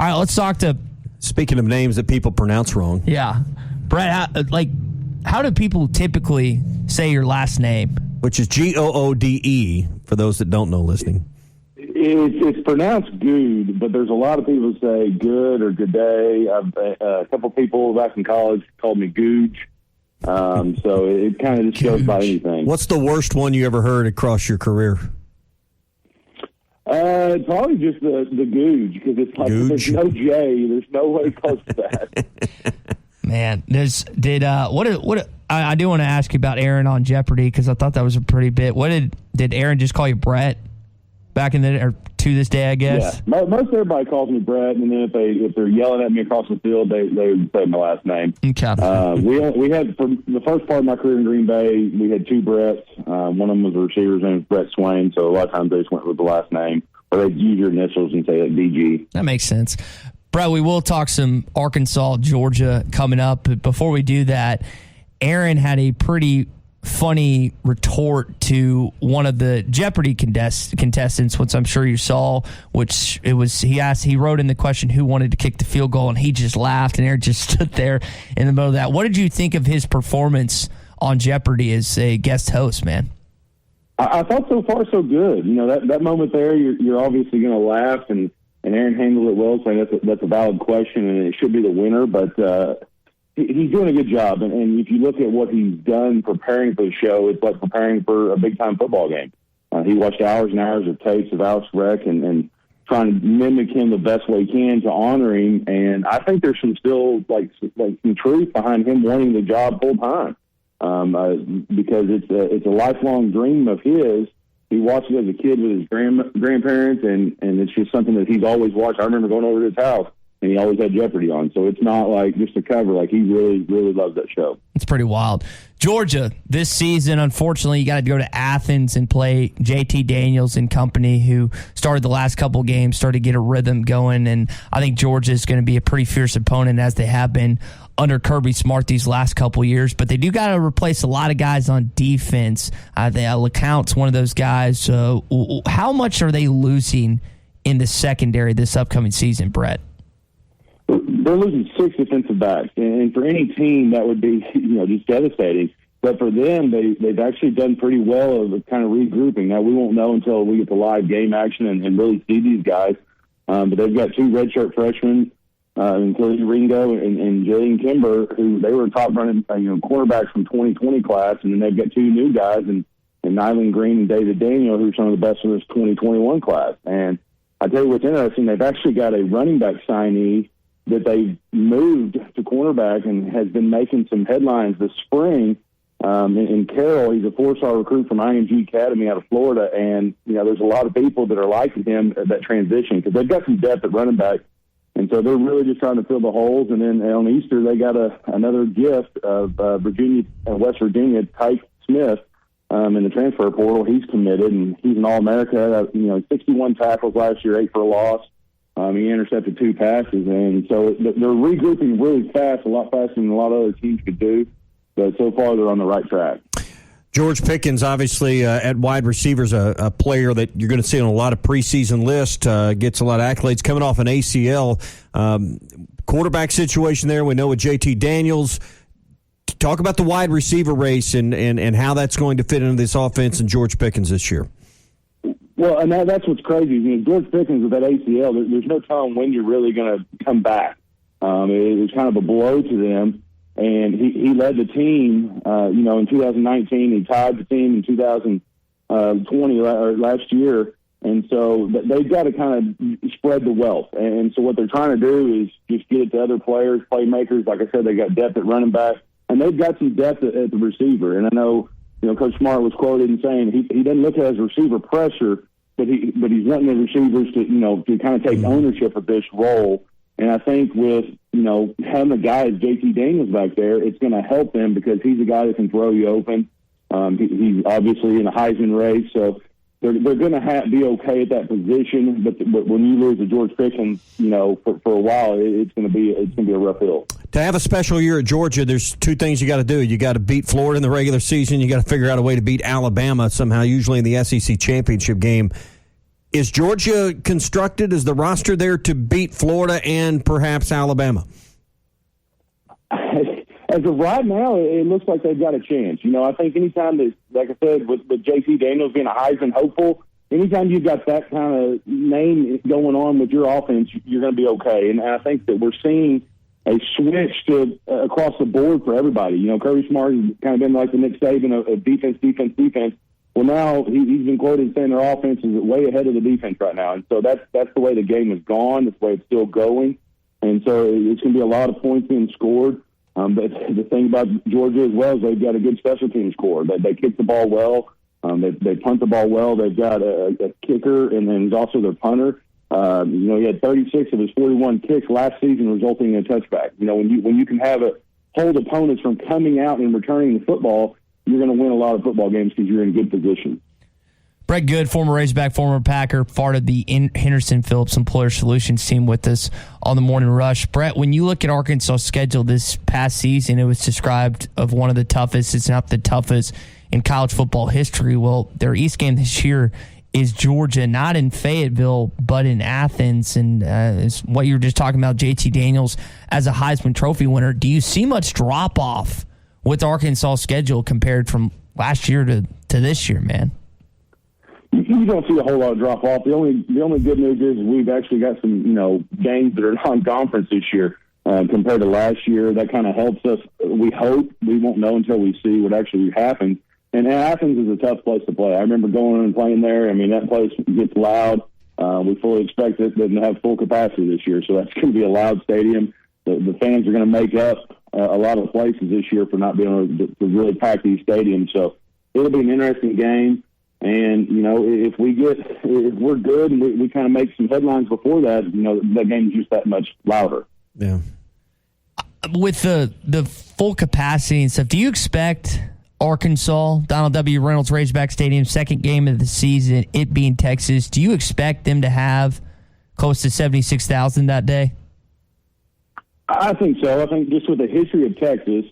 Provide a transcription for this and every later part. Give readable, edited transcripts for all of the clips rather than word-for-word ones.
All right, let's talk to. Speaking of names that people pronounce wrong. Yeah. Brett, how do people typically say your last name? Which is Goode, for those that don't know listening. It's pronounced Goode, but there's a lot of people who say good or good day. A couple people back in college called me Googe. So it kind of just goes by anything. What's the worst one you ever heard across your career? Probably just the Googe, because it's like there's no J, there's no way close to that. Man, I do want to ask you about Aaron on Jeopardy, because I thought that was a pretty bit. What did Aaron just call you Brett back in or to this day, I guess? Yeah, most everybody calls me Brett, and then if they're yelling at me across the field, they say my last name. Okay. We had, for the first part of my career in Green Bay, we had two Bretts. One of them was a receiver, his name was Brett Swain, so a lot of times they just went with the last name, or they'd use your initials and say like DG. That makes sense. Brett, we will talk some Arkansas, Georgia coming up, but before we do that, Aaron had a pretty funny retort to one of the Jeopardy contestants, which I'm sure you saw, he wrote in the question who wanted to kick the field goal, and he just laughed, and Aaron just stood there in the middle of that. What did you think of his performance on Jeopardy as a guest host, man? I thought so far so good. You know, that moment there, you're obviously going to laugh, and Aaron handled it well, saying that's a valid question, and it should be the winner, but he's doing a good job, and if you look at what he's done preparing for the show, it's like preparing for a big-time football game. He watched hours and hours of tapes of Alex Reck and trying to mimic him the best way he can to honor him, and I think there's some truth behind him wanting the job full-time, because it's a lifelong dream of his. He watched it as a kid with his grandparents, and it's just something that he's always watched. I remember going over to his house, and he always had Jeopardy on. So it's not like just a cover. Like, he really, really loves that show. It's pretty wild. Georgia, this season, unfortunately, you got to go to Athens and play JT Daniels and company, who started the last couple games, started to get a rhythm going. And I think Georgia is going to be a pretty fierce opponent, as they have been under Kirby Smart these last couple years. But they do got to replace a lot of guys on defense. LeCount's one of those guys. How much are they losing in the secondary this upcoming season, Brett? They're losing 6 defensive backs, and for any team that would be, just devastating. But for them, they've actually done pretty well of kind of regrouping. Now, we won't know until we get the live game action and really see these guys. But they've got 2 redshirt freshmen, including Ringo and Jalen Kimber, who they were top running quarterbacks from 2020 class, and then they've got 2 new guys, and Nyland Green and David Daniel, who are some of the best in this 2021 class. And I tell you what's interesting, they've actually got a running back signee that they moved to cornerback and has been making some headlines this spring. In Carroll, he's a 4-star recruit from IMG Academy out of Florida, and there's a lot of people that are liking him at that transition because they've got some depth at running back, and so they're really just trying to fill the holes. And then on Easter, they got another gift of West Virginia, Tyke Smith, in the transfer portal. He's committed, and he's an All-America. 61 tackles last year, 8 for a loss. He intercepted 2 passes, and so they're regrouping really fast, a lot faster than a lot of other teams could do. But so far, they're on the right track. George Pickens, obviously, at wide receiver, is a player that you're going to see on a lot of preseason lists, gets a lot of accolades coming off an ACL. Quarterback situation there, we know with JT Daniels. Talk about the wide receiver race and how that's going to fit into this offense and George Pickens this year. Well, and that's what's crazy. George Pickens with that ACL, there's no telling when you're really going to come back. It was kind of a blow to them, and he led the team. In 2019, he tied the team in 2020 or last year, and so they've got to kind of spread the wealth. And so what they're trying to do is just get it to other players, playmakers. Like I said, they got depth at running back, and they've got some depth at the receiver. And I know, Coach Smart was quoted in saying he doesn't look at it as receiver pressure, but he's wanting the receivers to kind of take ownership of this role. And I think with having a guy as JT Daniels back there, it's going to help them because he's a guy that can throw you open. He's obviously in a Heisman race, so they're going to be okay at that position. But when you lose to George Pickens, for a while, it's going to be a rough hill. To have a special year at Georgia, there's 2 things you got to do. You got to beat Florida in the regular season. You got to figure out a way to beat Alabama somehow, usually in the SEC championship game. Is Georgia constructed? Is the roster there to beat Florida and perhaps Alabama? As of right now, it looks like they've got a chance. I think anytime that, like I said, with JT Daniels being a Heisman hopeful, anytime you've got that kind of name going on with your offense, you're going to be okay. And I think that we're seeing a switch to across the board for everybody. Kirby Smart has kind of been like the Nick Saban of defense. Well, now he's been quoted saying their offense is way ahead of the defense right now. And so that's the way the game has gone. That's the way it's still going. And so it's going to be a lot of points being scored. But the thing about Georgia as well is they've got a good special teams core. They kick the ball well. They punt the ball well. They've got a kicker, and then he's also their punter. He had 36 of his 41 kicks last season, resulting in a touchback. When you can hold opponents from coming out and returning the football, you're going to win a lot of football games because you're in good position. Brett Goode, former Razorback, former Packer, part of the Henderson Phillips Employer Solutions team with us on the Morning Rush. Brett, when you look at Arkansas' schedule this past season, it was described of one of the toughest, it's not the toughest in college football history. Well, their East game this year is Georgia, not in Fayetteville, but in Athens. And it's what you were just talking about, JT Daniels as a Heisman Trophy winner. Do you see much drop-off with Arkansas' schedule compared from last year to this year, man? You don't see a whole lot of drop off. The only good news is we've actually got some games that are non-conference this year compared to last year. That kind of helps us. We hope. We won't know until we see what actually happens. And Athens is a tough place to play. I remember going and playing there. I mean, that place gets loud. We fully expect it to have full capacity this year, so that's going to be a loud stadium. The fans are going to make up a lot of places this year for not being able to really pack these stadiums. So it'll be an interesting game. And, if we're good and we kind of make some headlines before that, that game's just that much louder. Yeah. With the full capacity and stuff, do you expect Arkansas, Donald W. Reynolds Razorback Stadium, second game of the season, it being Texas, do you expect them to have close to 76,000 that day? I think so. I think just with the history of Texas,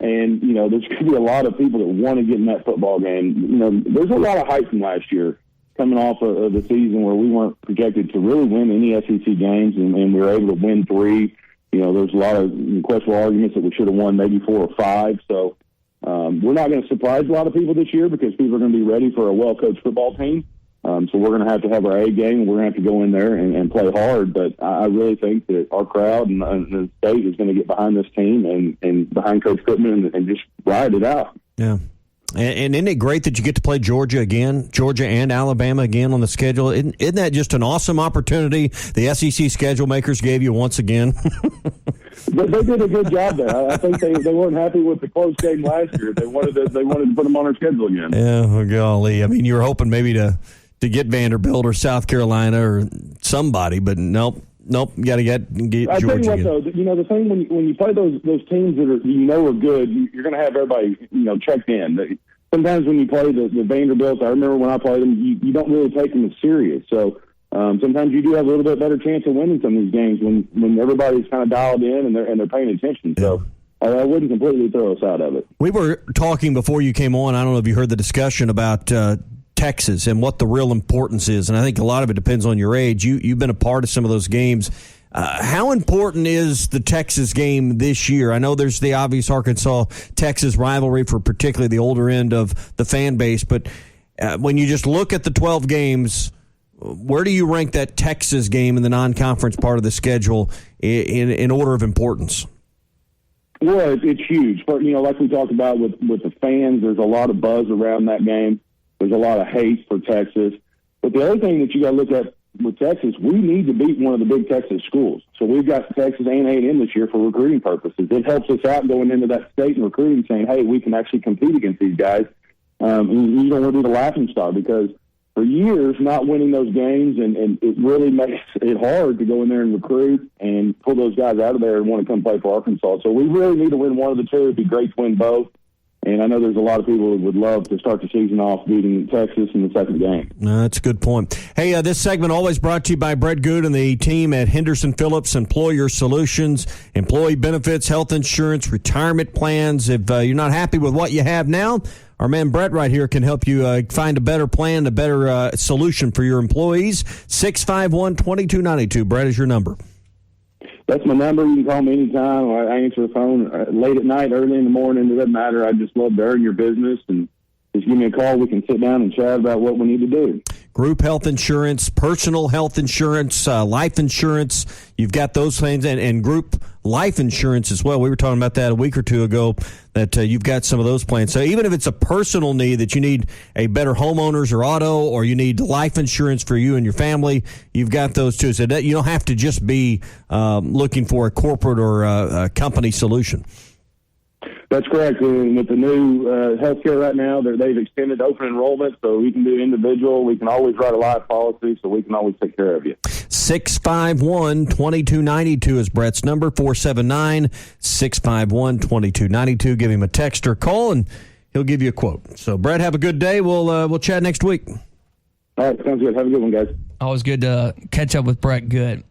and, there's going to be a lot of people that want to get in that football game. There's a lot of hype from last year coming off of the season where we weren't projected to really win any SEC games, and we were able to win 3. There's a lot of questionable arguments that we should have won maybe 4 or 5. So we're not going to surprise a lot of people this year because people are going to be ready for a well-coached football team. So we're going to have our A game, and we're going to have to go in there and play hard. But I really think that our crowd and the state is going to get behind this team and behind Coach Pittman and just ride it out. Yeah. And isn't it great that you get to play Georgia and Alabama again on the schedule? Isn't that just an awesome opportunity the SEC schedule makers gave you once again? They did a good job there. I think they weren't happy with the close game last year. They wanted to put them on our schedule again. Yeah, well, golly. I mean, you were hoping maybe to get Vanderbilt or South Carolina or somebody, but nope. You got to get Georgia. I tell you what, though, the thing when you play those teams that are good, you're going to have everybody checked in. Sometimes when you play the Vanderbilts, I remember when I played them, you don't really take them as serious. So sometimes you do have a little bit better chance of winning some of these games when everybody's kind of dialed in and they're paying attention. So. I wouldn't completely throw us out of it. We were talking before you came on. I don't know if you heard the discussion about Texas and what the real importance is, and I think a lot of it depends on your age. You've been a part of some of those games. How important is the Texas game this year? I know there's the obvious Arkansas-Texas rivalry for particularly the older end of the fan base, but when you just look at the 12 games, where do you rank that Texas game in the non-conference part of the schedule in order of importance? Well, it's huge. But, like we talked about with the fans, there's a lot of buzz around that game. There's a lot of hate for Texas. But the other thing that you got to look at with Texas, we need to beat one of the big Texas schools. So we've got Texas and A&M this year for recruiting purposes. It helps us out going into that state and recruiting, saying, hey, we can actually compete against these guys. And you don't want to be the laughing stock because for years not winning those games, and it really makes it hard to go in there and recruit and pull those guys out of there and want to come play for Arkansas. So we really need to win one of the two. It'd be great to win both. And I know there's a lot of people that would love to start the season off beating Texas in the second game. That's a good point. Hey, this segment always brought to you by Brett Goode and the team at Henderson Phillips Employer Solutions. Employee benefits, health insurance, retirement plans. If you're not happy with what you have now, our man Brett right here can help you find a better plan, a better solution for your employees. 651-2292. Brett is your number. That's my number. You can call me anytime. I answer the phone late at night, early in the morning. It doesn't matter. I just love to earn your business, and just give me a call. We can sit down and chat about what we need to do. Group health insurance, personal health insurance, life insurance. You've got those things, and group life insurance as well. We were talking about that a week or two ago, that you've got some of those plans. So even if it's a personal need that you need a better homeowners or auto, or you need life insurance for you and your family, you've got those too. So that you don't have to just be looking for a corporate or a company solution. That's correct. And with the new healthcare right now, they've extended open enrollment, so we can do individual. We can always write a life policy, so we can always take care of you. 651-2292 is Brett's number, 479-651-2292. Give him a text or call, and he'll give you a quote. So, Brett, have a good day. We'll chat next week. All right, sounds good. Have a good one, guys. Always good to catch up with Brett Goode.